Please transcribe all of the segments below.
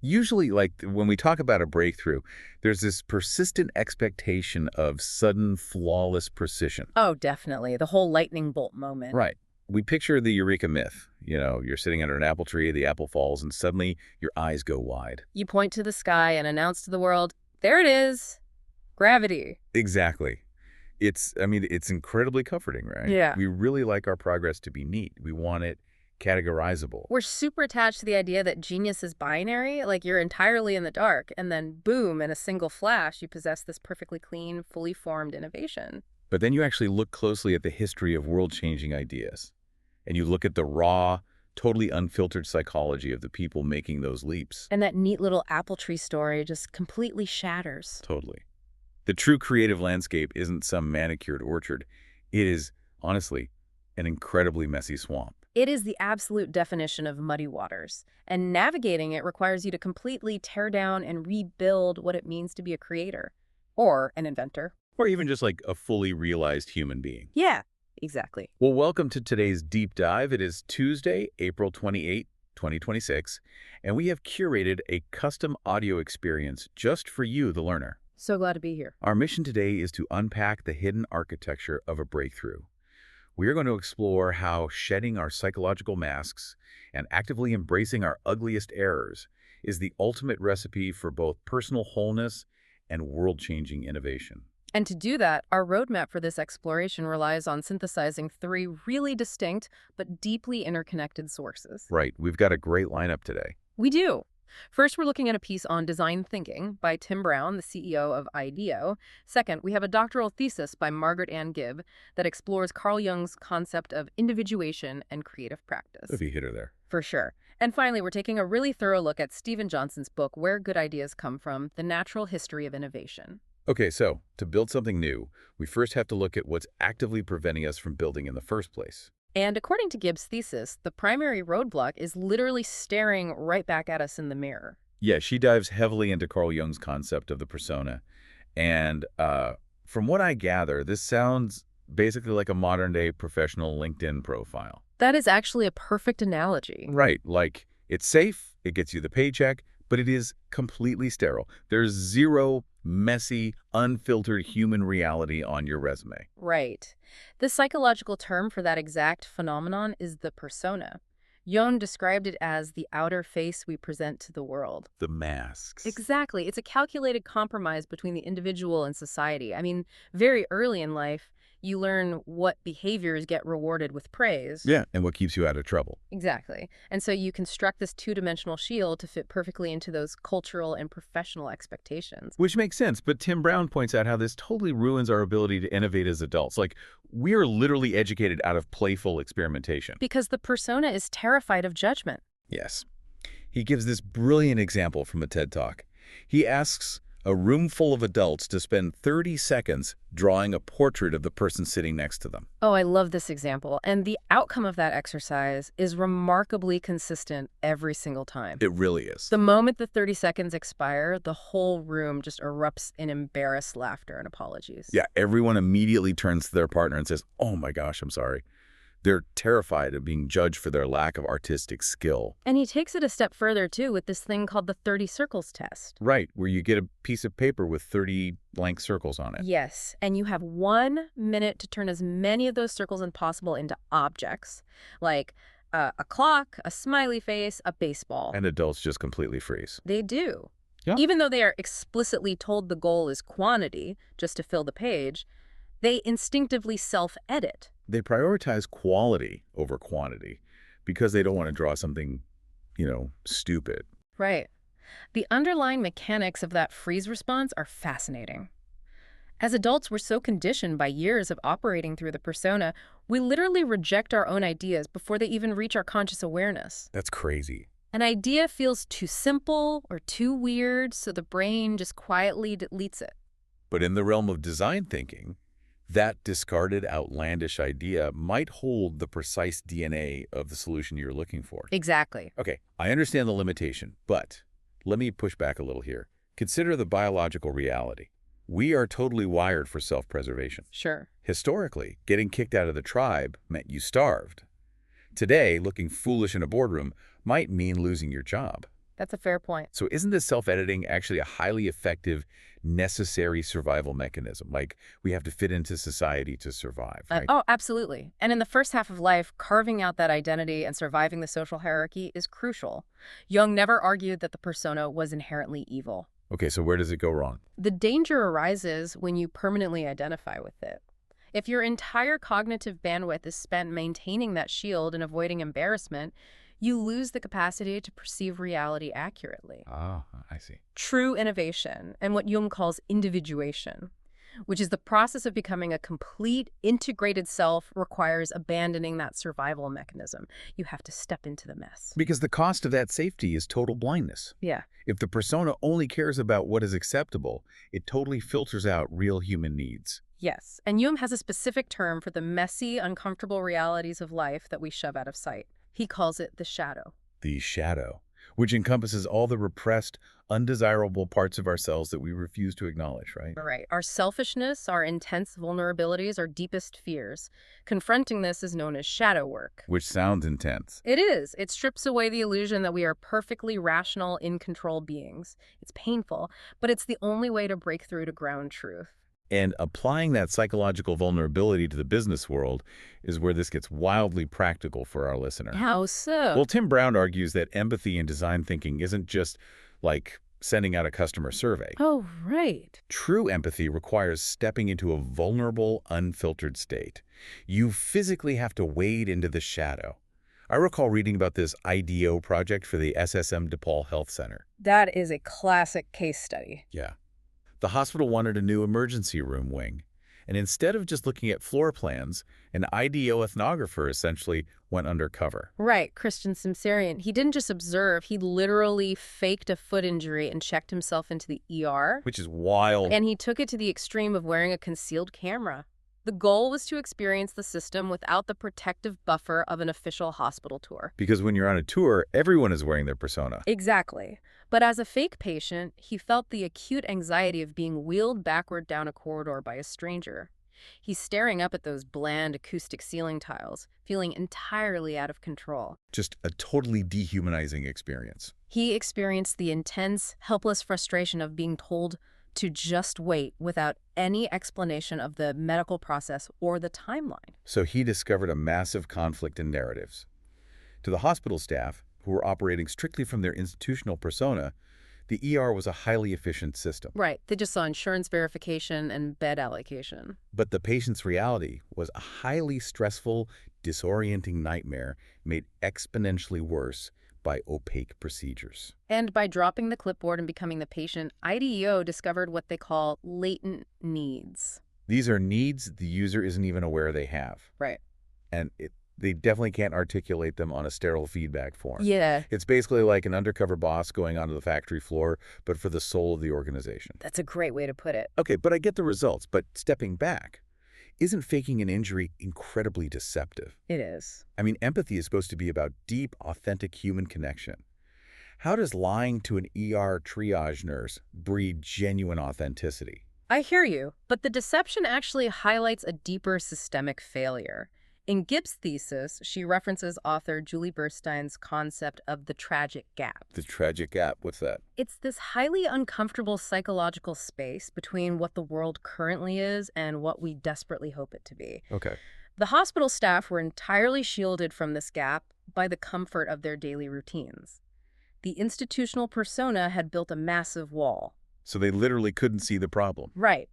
Usually, like when we talk about a breakthrough, there's this persistent expectation of sudden, flawless precision. Oh, definitely. The whole lightning bolt moment. Right. We picture the eureka myth. You're sitting under an apple tree, the apple falls, and suddenly your eyes go wide. You point to the sky and announce to the world, there it is, gravity. Exactly. It's incredibly comforting, right? Yeah. We really like our progress to be neat. We want it categorizable. We're super attached to the idea that genius is binary, like you're entirely in the dark, and then boom, in a single flash, you possess this perfectly clean, fully formed innovation. But then you actually look closely at the history of world-changing ideas, and you look at the raw, totally unfiltered psychology of the people making those leaps. And that neat little apple tree story just completely shatters. Totally. The true creative landscape isn't some manicured orchard. It is, honestly, an incredibly messy swamp. It is the absolute definition of muddy waters, and navigating it requires you to completely tear down and rebuild what it means to be a creator or an inventor. Or even just like a fully realized human being. Yeah, exactly. Well, welcome to today's deep dive. It is Tuesday, April 28, 2026, and we have curated a custom audio experience just for you, the learner. So glad to be here. Our mission today is to unpack the hidden architecture of a breakthrough. We are going to explore how shedding our psychological masks and actively embracing our ugliest errors is the ultimate recipe for both personal wholeness and world-changing innovation. And to do that, our roadmap for this exploration relies on synthesizing three really distinct but deeply interconnected sources. Right, we've got a great lineup today. We do. First, we're looking at a piece on design thinking by Tim Brown, the CEO of IDEO. Second, we have a doctoral thesis by Margaret Ann Gibb that explores Carl Jung's concept of individuation and creative practice. If you hit her there. For sure. And finally, we're taking a really thorough look at Stephen Johnson's book, Where Good Ideas Come From, The Natural History of Innovation. Okay, so to build something new, we first have to look at what's actively preventing us from building in the first place. And according to Gibb's thesis, the primary roadblock is literally staring right back at us in the mirror. Yeah, she dives heavily into Carl Jung's concept of the persona. And from what I gather, this sounds basically like a modern-day professional LinkedIn profile. That is actually a perfect analogy. Right, like it's safe, it gets you the paycheck, but it is completely sterile. There's zero messy, unfiltered human reality on your resume. Right. The psychological term for that exact phenomenon is the persona. Jung described it as the outer face we present to the world. The masks. Exactly. It's a calculated compromise between the individual and society. I mean, very early in life, you learn what behaviors get rewarded with praise. Yeah, and what keeps you out of trouble. Exactly. And so you construct this two-dimensional shield to fit perfectly into those cultural and professional expectations. Which makes sense, but Tim Brown points out how this totally ruins our ability to innovate as adults. Like, we are literally educated out of playful experimentation. Because the persona is terrified of judgment. Yes. He gives this brilliant example from a TED Talk. He asks a room full of adults to spend 30 seconds drawing a portrait of the person sitting next to them. Oh, I love this example. And the outcome of that exercise is remarkably consistent every single time. It really is. The moment the 30 seconds expire, the whole room just erupts in embarrassed laughter and apologies. Yeah, everyone immediately turns to their partner and says, "Oh my gosh, I'm sorry." They're terrified of being judged for their lack of artistic skill. And he takes it a step further, too, with this thing called the 30 circles test. Right, where you get a piece of paper with 30 blank circles on it. Yes, and you have 1 minute to turn as many of those circles as possible into objects, like a clock, a smiley face, a baseball. And adults just completely freeze. They do. Yeah. Even though they are explicitly told the goal is quantity, just to fill the page, they instinctively self-edit. They prioritize quality over quantity because they don't want to draw something, stupid. Right. The underlying mechanics of that freeze response are fascinating. As adults, we're so conditioned by years of operating through the persona, we literally reject our own ideas before they even reach our conscious awareness. That's crazy. An idea feels too simple or too weird, so the brain just quietly deletes it. But in the realm of design thinking, that discarded outlandish idea might hold the precise DNA of the solution you're looking for. Exactly. Okay, I understand the limitation, but let me push back a little here. Consider the biological reality. We are totally wired for self-preservation. Sure. Historically, getting kicked out of the tribe meant you starved. Today, looking foolish in a boardroom might mean losing your job. That's a fair point. So isn't this self-editing actually a highly effective, necessary survival mechanism? Like, we have to fit into society to survive, right? Oh, absolutely. And in the first half of life, carving out that identity and surviving the social hierarchy is crucial. Jung never argued that the persona was inherently evil. Okay, so where does it go wrong? The danger arises when you permanently identify with it. If your entire cognitive bandwidth is spent maintaining that shield and avoiding embarrassment, you lose the capacity to perceive reality accurately. Ah, I see. True innovation, and what Jung calls individuation, which is the process of becoming a complete, integrated self, requires abandoning that survival mechanism. You have to step into the mess. Because the cost of that safety is total blindness. Yeah. If the persona only cares about what is acceptable, it totally filters out real human needs. Yes, and Jung has a specific term for the messy, uncomfortable realities of life that we shove out of sight. He calls it the shadow. The shadow, which encompasses all the repressed, undesirable parts of ourselves that we refuse to acknowledge, right? Right. Our selfishness, our intense vulnerabilities, our deepest fears. Confronting this is known as shadow work. Which sounds intense. It is. It strips away the illusion that we are perfectly rational, in-control beings. It's painful, but it's the only way to break through to ground truth. And applying that psychological vulnerability to the business world is where this gets wildly practical for our listener. How so? Well, Tim Brown argues that empathy in design thinking isn't just like sending out a customer survey. Oh, right. True empathy requires stepping into a vulnerable, unfiltered state. You physically have to wade into the shadow. I recall reading about this IDEO project for the SSM DePaul Health Center. That is a classic case study. Yeah. The hospital wanted a new emergency room wing, and instead of just looking at floor plans, an IDEO ethnographer essentially went undercover. Right, Christian Simsarian. He didn't just observe, he literally faked a foot injury and checked himself into the ER. Which is wild. And he took it to the extreme of wearing a concealed camera. The goal was to experience the system without the protective buffer of an official hospital tour. Because when you're on a tour, everyone is wearing their persona. Exactly. But as a fake patient, he felt the acute anxiety of being wheeled backward down a corridor by a stranger. He's staring up at those bland acoustic ceiling tiles, feeling entirely out of control. Just a totally dehumanizing experience. He experienced the intense, helpless frustration of being told to just wait without any explanation of the medical process or the timeline. So he discovered a massive conflict in narratives. To the hospital staff, who were operating strictly from their institutional persona, the ER was a highly efficient system. Right. They just saw insurance verification and bed allocation. But the patient's reality was a highly stressful, disorienting nightmare made exponentially worse by opaque procedures. And by dropping the clipboard and becoming the patient, IDEO discovered what they call latent needs. These are needs the user isn't even aware they have. Right. And they definitely can't articulate them on a sterile feedback form. Yeah. It's basically like an undercover boss going onto the factory floor, but for the soul of the organization. That's a great way to put it. Okay, but I get the results. But stepping back, isn't faking an injury incredibly deceptive? It is. I mean, empathy is supposed to be about deep, authentic human connection. How does lying to an ER triage nurse breed genuine authenticity? I hear you, but the deception actually highlights a deeper systemic failure. In Gibbs' thesis, she references author Julie Burstein's concept of the tragic gap. The tragic gap, what's that? It's this highly uncomfortable psychological space between what the world currently is and what we desperately hope it to be. Okay. The hospital staff were entirely shielded from this gap by the comfort of their daily routines. The institutional persona had built a massive wall. So they literally couldn't see the problem. Right.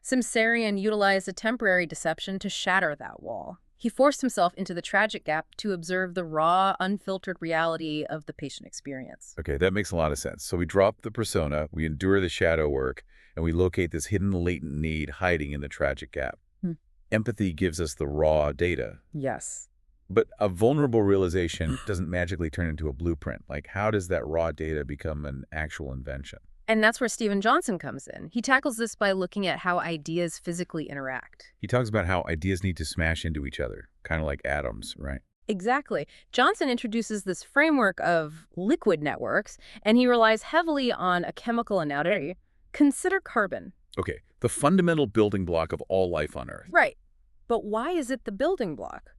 Simsarian utilized a temporary deception to shatter that wall. He forced himself into the tragic gap to observe the raw, unfiltered reality of the patient experience. Okay, that makes a lot of sense. So we drop the persona, we endure the shadow work, and we locate this hidden latent need hiding in the tragic gap. Empathy gives us the raw data. Yes. But a vulnerable realization doesn't magically turn into a blueprint. Like, how does that raw data become an actual invention? And that's where Stephen Johnson comes in. He tackles this by looking at how ideas physically interact. He talks about how ideas need to smash into each other, kind of like atoms, right? Exactly. Johnson introduces this framework of liquid networks, and he relies heavily on a chemical analogy. Consider carbon. Okay, the fundamental building block of all life on Earth. Right. But why is it the building block?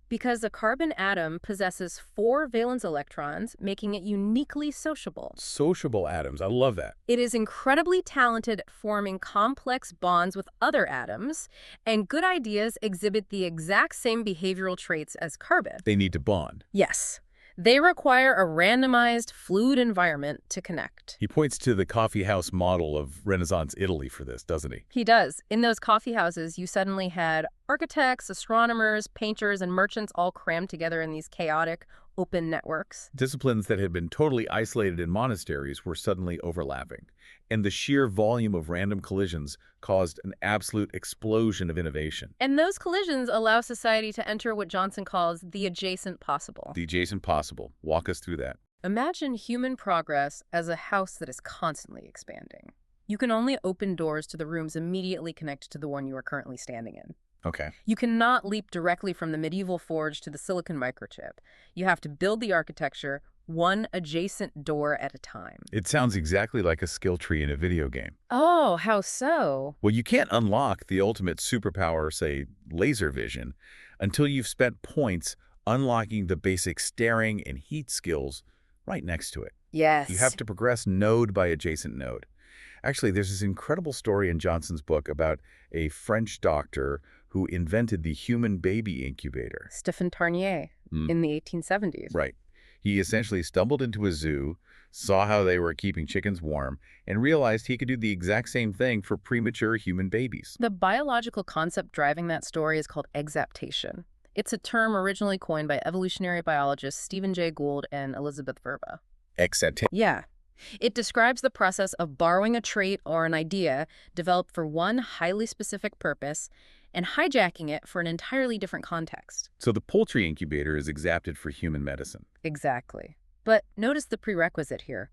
Because a carbon atom possesses 4 valence electrons, making it uniquely sociable. Sociable atoms. I love that. It is incredibly talented at forming complex bonds with other atoms, and good ideas exhibit the exact same behavioral traits as carbon. They need to bond. Yes, they require a randomized, fluid environment to connect. He points to the coffee house model of Renaissance Italy for this, doesn't he? He does. In those coffee houses, you suddenly had architects, astronomers, painters, and merchants all crammed together in these chaotic, open networks. Disciplines that had been totally isolated in monasteries were suddenly overlapping, and the sheer volume of random collisions caused an absolute explosion of innovation. And those collisions allow society to enter what Johnson calls the adjacent possible. The adjacent possible. Walk us through that. Imagine human progress as a house that is constantly expanding. You can only open doors to the rooms immediately connected to the one you are currently standing in. Okay. You cannot leap directly from the medieval forge to the silicon microchip. You have to build the architecture one adjacent door at a time. It sounds exactly like a skill tree in a video game. Oh, how so? Well, you can't unlock the ultimate superpower, say, laser vision, until you've spent points unlocking the basic staring and heat skills right next to it. Yes. You have to progress node by adjacent node. Actually, there's this incredible story in Johnson's book about a French doctor who invented the human baby incubator. Stephen Tarnier in the 1870s. Right. He essentially stumbled into a zoo, saw how they were keeping chickens warm, and realized he could do the exact same thing for premature human babies. The biological concept driving that story is called exaptation. It's a term originally coined by evolutionary biologists Stephen Jay Gould and Elizabeth Verba. Exaptation. Yeah. It describes the process of borrowing a trait or an idea developed for one highly specific purpose and hijacking it for an entirely different context. So the poultry incubator is exapted for human medicine. Exactly. But notice the prerequisite here.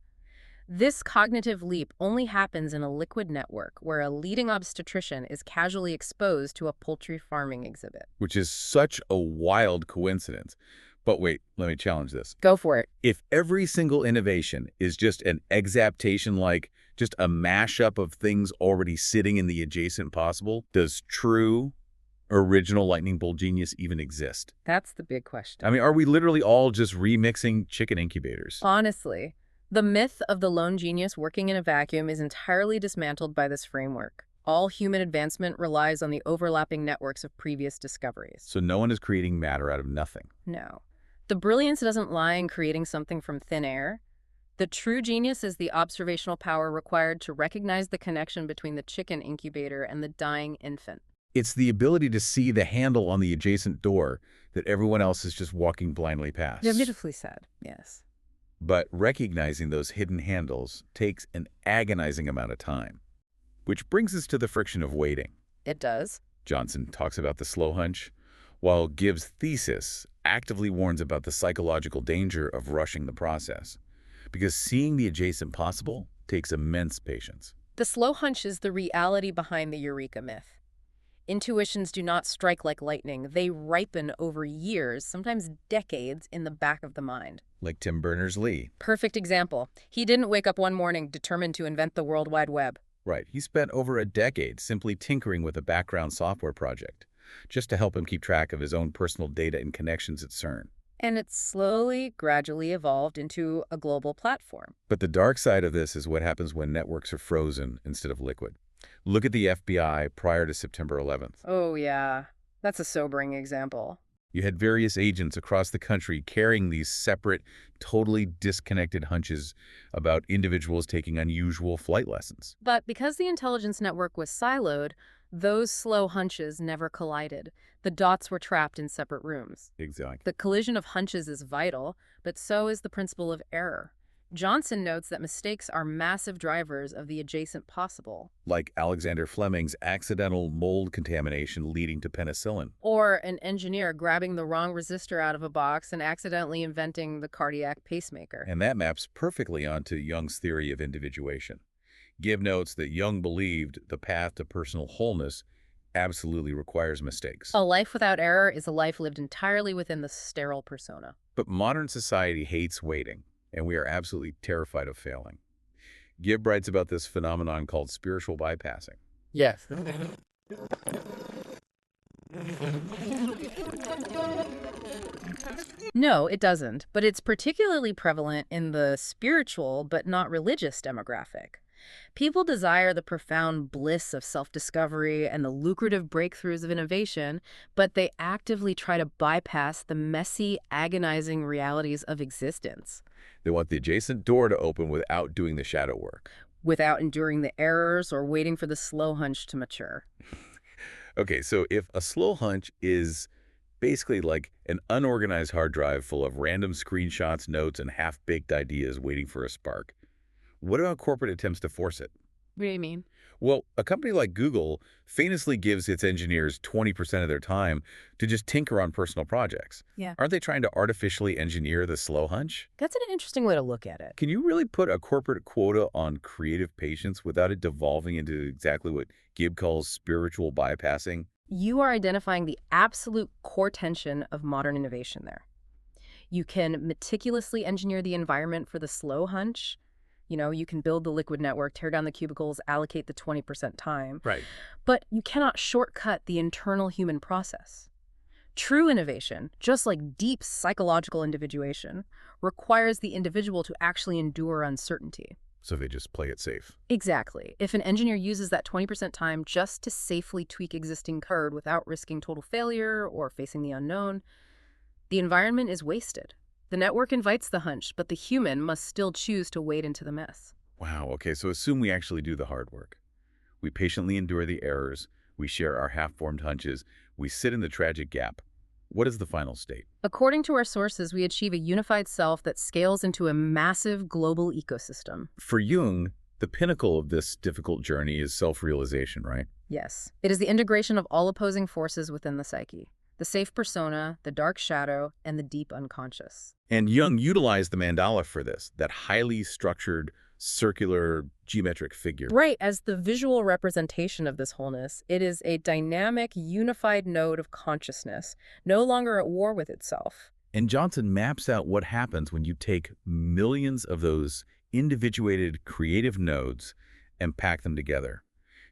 This cognitive leap only happens in a liquid network where a leading obstetrician is casually exposed to a poultry farming exhibit. Which is such a wild coincidence. But wait, let me challenge this. Go for it. If every single innovation is just an exaptation, like just a mashup of things already sitting in the adjacent possible, does true, original lightning bolt genius even exist? That's the big question. I mean, are we literally all just remixing chicken incubators? Honestly, the myth of the lone genius working in a vacuum is entirely dismantled by this framework. All human advancement relies on the overlapping networks of previous discoveries. So no one is creating matter out of nothing. No. The brilliance doesn't lie in creating something from thin air. The true genius is the observational power required to recognize the connection between the chicken incubator and the dying infant. It's the ability to see the handle on the adjacent door that everyone else is just walking blindly past. Beautifully said, yes. But recognizing those hidden handles takes an agonizing amount of time. Which brings us to the friction of waiting. It does. Johnson talks about the slow hunch, while Gibbs' thesis actively warns about the psychological danger of rushing the process, because seeing the adjacent possible takes immense patience. The slow hunch is the reality behind the eureka myth. Intuitions do not strike like lightning. They ripen over years, sometimes decades, in the back of the mind. Like Tim Berners-Lee. Perfect example. He didn't wake up one morning determined to invent the World Wide Web. Right. He spent over a decade simply tinkering with a background software project, just to help him keep track of his own personal data and connections at CERN. And it slowly, gradually evolved into a global platform. But the dark side of this is what happens when networks are frozen instead of liquid. Look at the FBI prior to September 11th. Oh, yeah. That's a sobering example. You had various agents across the country carrying these separate, totally disconnected hunches about individuals taking unusual flight lessons. But because the intelligence network was siloed, those slow hunches never collided. The dots were trapped in separate rooms. Exactly. The collision of hunches is vital, but so is the principle of error. Johnson notes that mistakes are massive drivers of the adjacent possible. Like Alexander Fleming's accidental mold contamination leading to penicillin. Or an engineer grabbing the wrong resistor out of a box and accidentally inventing the cardiac pacemaker. And that maps perfectly onto Jung's theory of individuation. Gibb notes that Jung believed the path to personal wholeness absolutely requires mistakes. A life without error is a life lived entirely within the sterile persona. But modern society hates waiting, and we are absolutely terrified of failing. Gibb writes about this phenomenon called spiritual bypassing. Yes. No, it doesn't, but it's particularly prevalent in the spiritual but not religious demographic. People desire the profound bliss of self-discovery and the lucrative breakthroughs of innovation, but they actively try to bypass the messy, agonizing realities of existence They want the adjacent door to open without doing the shadow work. without enduring the errors or waiting for the slow hunch to mature. Okay, so if a slow hunch is basically like an unorganized hard drive full of random screenshots, notes, and half-baked ideas waiting for a spark, what about corporate attempts to force it? What do you mean? Well, a company like Google famously gives its engineers 20% of their time to just tinker on personal projects. Yeah. Aren't they trying to artificially engineer the slow hunch? That's an interesting way to look at it. Can you really put a corporate quota on creative patience without it devolving into exactly what Gibb calls spiritual bypassing? You are identifying the absolute core tension of modern innovation there. You can meticulously engineer the environment for the slow hunch. You can build the liquid network, tear down the cubicles, allocate the 20% time. Right. But you cannot shortcut the internal human process. True innovation, just like deep psychological individuation, requires the individual to actually endure uncertainty. So they just play it safe. Exactly. If an engineer uses that 20% time just to safely tweak existing code without risking total failure or facing the unknown, the environment is wasted. The network invites the hunch, but the human must still choose to wade into the mess. Wow, okay, so assume we actually do the hard work. We patiently endure the errors, we share our half-formed hunches, we sit in the tragic gap. What is the final state? According to our sources, we achieve a unified self that scales into a massive global ecosystem. For Jung, the pinnacle of this difficult journey is self-realization, right? Yes. It is the integration of all opposing forces within the psyche. The safe persona, the dark shadow, and the deep unconscious. And Jung utilized the mandala for this, that highly structured, circular, geometric figure. Right, as the visual representation of this wholeness, it is a dynamic, unified node of consciousness, no longer at war with itself. And Johnson maps out what happens when you take millions of those individuated creative nodes and pack them together.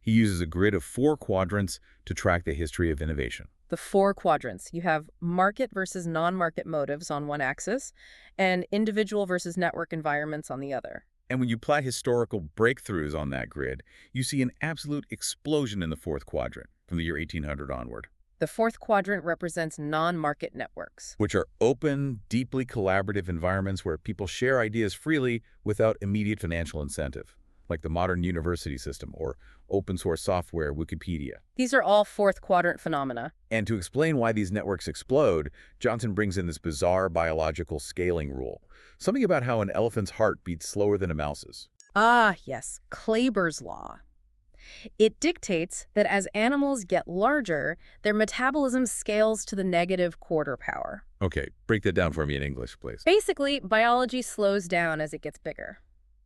He uses a grid of 4 quadrants to track the history of innovation. The 4 quadrants. You have market versus non-market motives on one axis, and individual versus network environments on the other. And when you plot historical breakthroughs on that grid, you see an absolute explosion in the 4th quadrant from the year 1800 onward. The 4th quadrant represents non-market networks, which are open, deeply collaborative environments where people share ideas freely without immediate financial incentive, like the modern university system or open source software, Wikipedia. These are all 4th quadrant phenomena. And to explain why these networks explode, Johnson brings in this bizarre biological scaling rule. Something about how an elephant's heart beats slower than a mouse's. Ah, yes, Kleber's law. It dictates that as animals get larger, their metabolism scales to the negative quarter power. Okay, break that down for me in English, please. Basically, biology slows down as it gets bigger.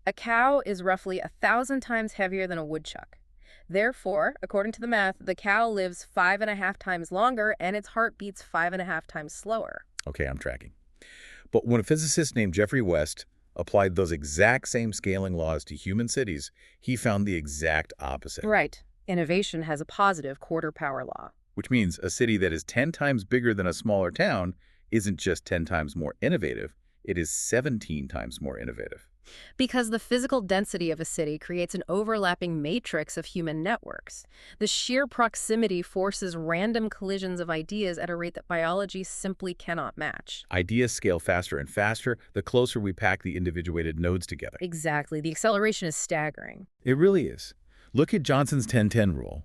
A cow is roughly 1,000 times heavier than a woodchuck. Therefore, according to the math, the cow lives 5.5 times longer and its heart beats 5.5 times slower. Okay, I'm tracking. But when a physicist named Geoffrey West applied those exact same scaling laws to human cities, he found the exact opposite. Right. Innovation has a positive quarter power law. Which means a city that is 10 times bigger than a smaller town isn't just 10 times more innovative, it is 17 times more innovative. Because the physical density of a city creates an overlapping matrix of human networks. The sheer proximity forces random collisions of ideas at a rate that biology simply cannot match. Ideas scale faster and faster the closer we pack the individuated nodes together. Exactly. The acceleration is staggering. It really is. Look at Johnson's 10-10 rule.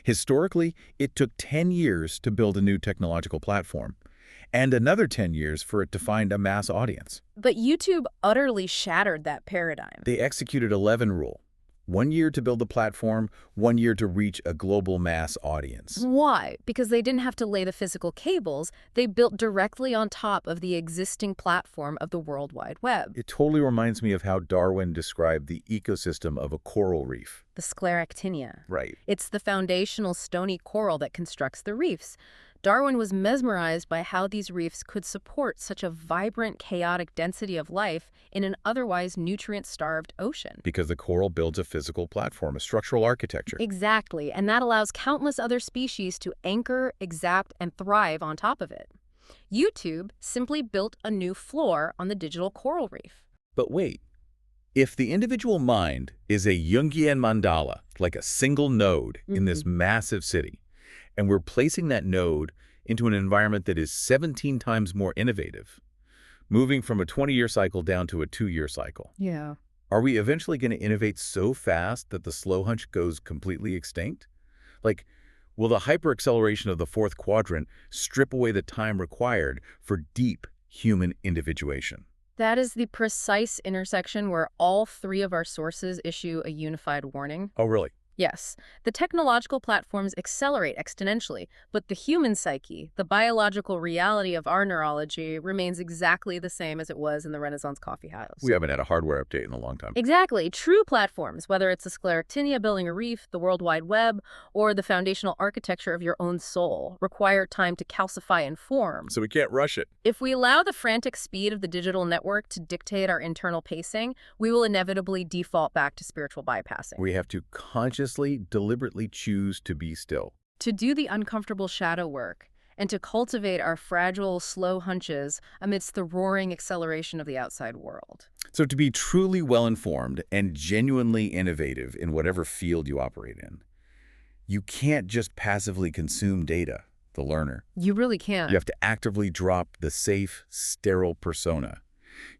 Historically, it took 10 years to build a new technological platform, and another 10 years for it to find a mass audience. But YouTube utterly shattered that paradigm. They executed 11 rule. 1 year to build the platform, 1 year to reach a global mass audience. Why? Because they didn't have to lay the physical cables. They built directly on top of the existing platform of the World Wide Web. It totally reminds me of how Darwin described the ecosystem of a coral reef. The scleractinia. Right. It's the foundational stony coral that constructs the reefs. Darwin was mesmerized by how these reefs could support such a vibrant, chaotic density of life in an otherwise nutrient-starved ocean. Because the coral builds a physical platform, a structural architecture. Exactly, and that allows countless other species to anchor, exact, and thrive on top of it. YouTube simply built a new floor on the digital coral reef. But wait, if the individual mind is a Jungian mandala, like a single node in this massive city, and we're placing that node into an environment that is 17 times more innovative, moving from a 20-year cycle down to a 2-year cycle, Yeah. are we eventually going to innovate so fast that the slow hunch goes completely extinct? Like, will the hyperacceleration of the fourth quadrant strip away the time required for deep human individuation? That is the precise intersection where all three of our sources issue a unified warning. Oh, really? Yes, the technological platforms accelerate exponentially, but the human psyche, the biological reality of our neurology, remains exactly the same as it was in the Renaissance coffee house. We haven't had a hardware update in a long time. Exactly. True platforms, whether it's a sclerotinia building a reef, the World Wide Web, or the foundational architecture of your own soul, require time to calcify and form. So we can't rush it. If we allow the frantic speed of the digital network to dictate our internal pacing, we will inevitably default back to spiritual bypassing. We have to consciously, deliberately choose to be still. To do the uncomfortable shadow work, and to cultivate our fragile, slow hunches amidst the roaring acceleration of the outside world. So to be truly well-informed and genuinely innovative in whatever field you operate in, you can't just passively consume data, the learner. You really can't. You have to actively drop the safe, sterile persona.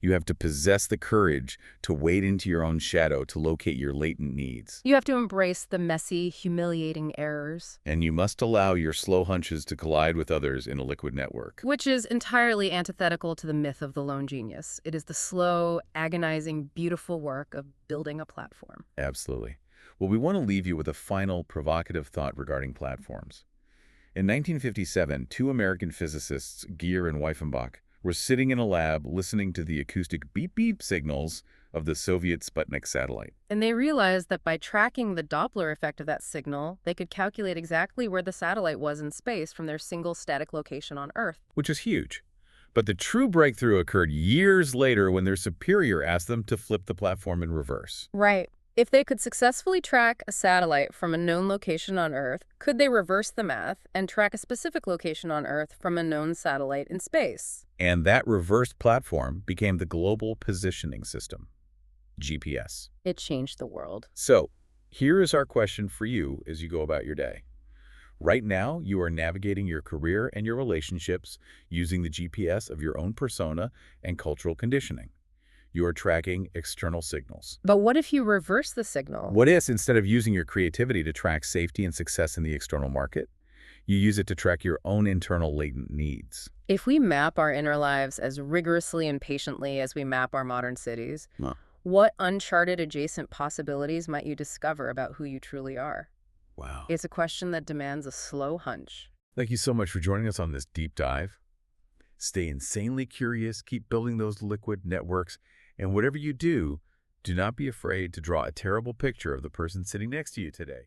You have to possess the courage to wade into your own shadow to locate your latent needs. You have to embrace the messy, humiliating errors. And you must allow your slow hunches to collide with others in a liquid network. Which is entirely antithetical to the myth of the lone genius. It is the slow, agonizing, beautiful work of building a platform. Absolutely. Well, we want to leave you with a final provocative thought regarding platforms. In 1957, two American physicists, Geer and Weifenbach, were sitting in a lab listening to the acoustic beep-beep signals of the Soviet Sputnik satellite. And they realized that by tracking the Doppler effect of that signal, they could calculate exactly where the satellite was in space from their single static location on Earth. Which is huge. But the true breakthrough occurred years later when their superior asked them to flip the platform in reverse. Right. If they could successfully track a satellite from a known location on Earth, could they reverse the math and track a specific location on Earth from a known satellite in space? And that reversed platform became the Global Positioning System, GPS. It changed the world. So, here is our question for you as you go about your day. Right now, you are navigating your career and your relationships using the GPS of your own persona and cultural conditioning. You are tracking external signals. But what if you reverse the signal? What if, instead of using your creativity to track safety and success in the external market, you use it to track your own internal latent needs? If we map our inner lives as rigorously and patiently as we map our modern cities, what uncharted adjacent possibilities might you discover about who you truly are? Wow. It's a question that demands a slow hunch. Thank you so much for joining us on this deep dive. Stay insanely curious, keep building those liquid networks, and whatever you do, do not be afraid to draw a terrible picture of the person sitting next to you today.